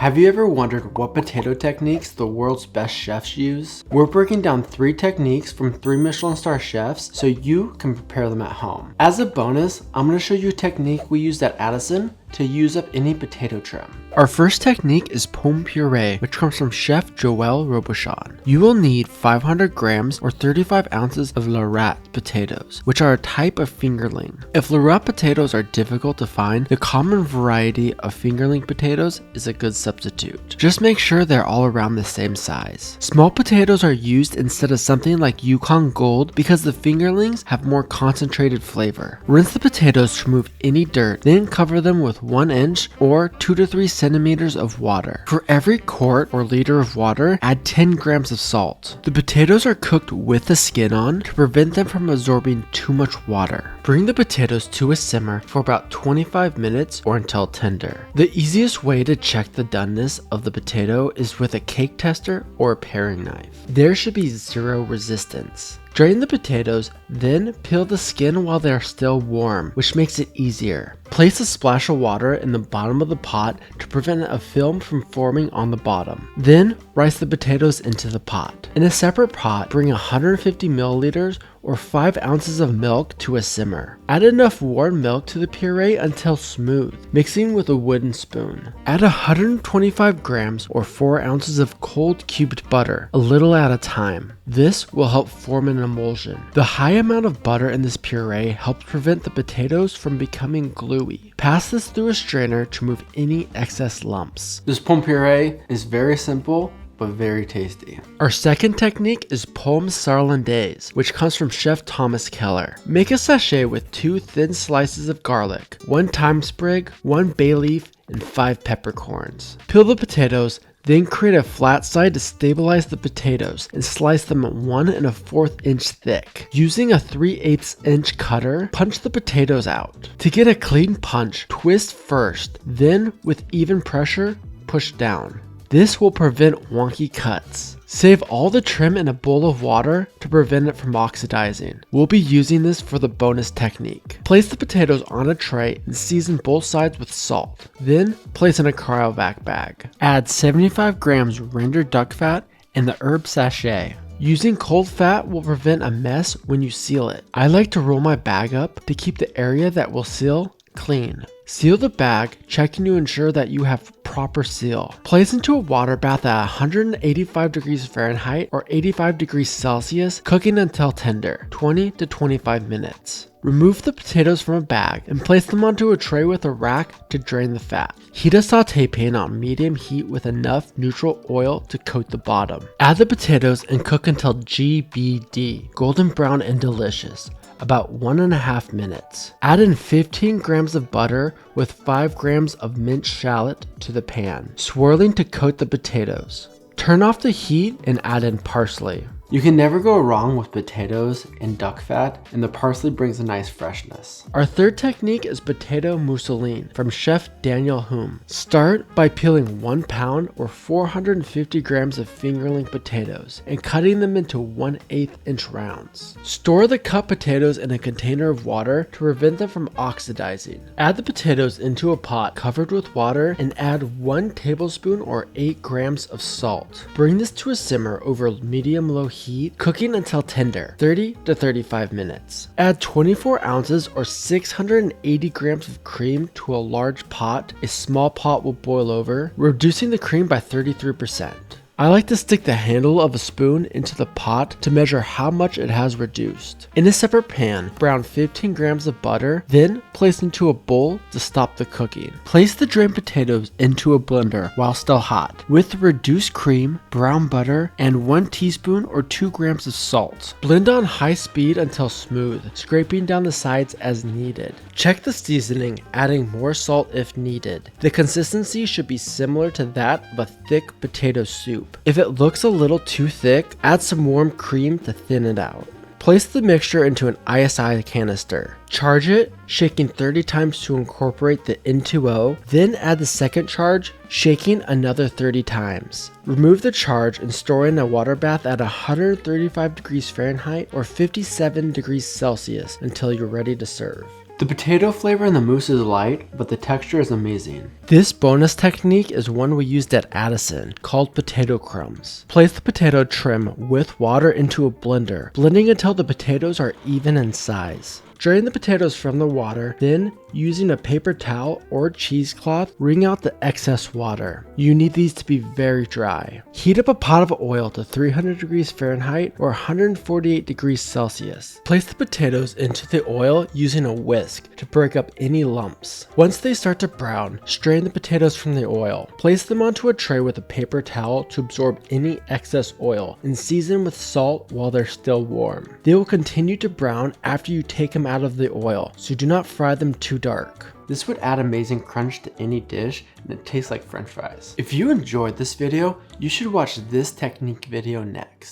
Have you ever wondered what potato techniques the world's best chefs use? We're breaking down 3 techniques from 3 Michelin-Star chefs so you can prepare them at home. As a bonus, I'm going to show you a technique we used at Addison to use up any potato trim. Our first technique is pomme puree, which comes from Chef Joël Robuchon. You will need 500 grams or 35 ounces of Lorraine potatoes, which are a type of fingerling. If Lorraine potatoes are difficult to find, the common variety of fingerling potatoes is a good substitute. Just make sure they're all around the same size. Small potatoes are used instead of something like Yukon Gold because the fingerlings have more concentrated flavor. Rinse the potatoes to remove any dirt, then cover them with 1 inch or 2 to 3 centimeters of water. For every quart or liter of water, add 10 grams of salt. The potatoes are cooked with the skin on to prevent them from absorbing too much water. Bring the potatoes to a simmer for about 25 minutes or until tender. The easiest way to check the doneness of the potato is with a cake tester or a paring knife. There should be 0 resistance. Drain the potatoes, then peel the skin while they are still warm, which makes it easier. Place a splash of water in the bottom of the pot to prevent a film from forming on the bottom. Then rice the potatoes into the pot. In a separate pot, bring 150 milliliters or 5 ounces of milk to a simmer. Add enough warm milk to the puree until smooth, mixing with a wooden spoon. Add 125 grams or 4 ounces of cold cubed butter, a little at a time. This will help form an emulsion. The high amount of butter in this puree helps prevent the potatoes from becoming gluey. Pass this through a strainer to remove any excess lumps. This pomme puree is very simple, but very tasty. Our second technique is pomme sarlandaise, which comes from Chef Thomas Keller. Make a sachet with 2 thin slices of garlic, 1 thyme sprig, 1 bay leaf, and 5 peppercorns. Peel the potatoes, then create a flat side to stabilize the potatoes and slice them 1 1/4 inch thick. Using a 3/8 inch cutter, punch the potatoes out. To get a clean punch, twist first, then with even pressure, push down. This will prevent wonky cuts. Save all the trim in a bowl of water to prevent it from oxidizing. We'll be using this for the bonus technique. Place the potatoes on a tray and season both sides with salt. Then place in a cryovac bag. Add 75 grams rendered duck fat and the herb sachet. Using cold fat will prevent a mess when you seal it. I like to roll my bag up to keep the area that will seal clean. Seal the bag, checking to ensure that you have proper seal. Place into a water bath at 185 degrees Fahrenheit or 85 degrees Celsius, cooking until tender, 20 to 25 minutes. Remove the potatoes from a bag and place them onto a tray with a rack to drain the fat. Heat a saute pan on medium heat with enough neutral oil to coat the bottom. Add the potatoes and cook until GBD, golden brown and delicious. About 1.5 minutes. Add in 15 grams of butter with 5 grams of minced shallot to the pan, swirling to coat the potatoes. Turn off the heat and add in parsley. You can never go wrong with potatoes and duck fat, and the parsley brings a nice freshness. Our third technique is potato mousseline from Chef Daniel Hume. Start by peeling 1 pound or 450 grams of fingerling potatoes and cutting them into 1/8 inch rounds. Store the cut potatoes in a container of water to prevent them from oxidizing. Add the potatoes into a pot covered with water and add 1 tablespoon or 8 grams of salt. Bring this to a simmer over medium-low heat, cooking until tender, 30 to 35 minutes. Add 24 ounces or 680 grams of cream to a large pot. A small pot will boil over, reducing the cream by 33%. I like to stick the handle of a spoon into the pot to measure how much it has reduced. In a separate pan, brown 15 grams of butter, then place into a bowl to stop the cooking. Place the drained potatoes into a blender while still hot, with reduced cream, brown butter, and 1 teaspoon or 2 grams of salt. Blend on high speed until smooth, scraping down the sides as needed. Check the seasoning, adding more salt if needed. The consistency should be similar to that of a thick potato soup. If it looks a little too thick, add some warm cream to thin it out. Place the mixture into an ISI canister. Charge it, shaking 30 times to incorporate the N2O, then add the second charge, shaking another 30 times. Remove the charge and store in a water bath at 135 degrees Fahrenheit or 57 degrees Celsius until you're ready to serve. The potato flavor in the mousse is light, but the texture is amazing. This bonus technique is one we used at Addison, called potato crumbs. Place the potato trim with water into a blender, blending until the potatoes are even in size. Drain the potatoes from the water, then, using a paper towel or cheesecloth, wring out the excess water. You need these to be very dry. Heat up a pot of oil to 300 degrees Fahrenheit or 148 degrees Celsius. Place the potatoes into the oil using a whisk to break up any lumps. Once they start to brown, strain the potatoes from the oil. Place them onto a tray with a paper towel to absorb any excess oil and season with salt while they're still warm. They will continue to brown after you take them out of the oil, so do not fry them too dark. This would add amazing crunch to any dish and it tastes like french fries. If you enjoyed this video, you should watch this technique video next.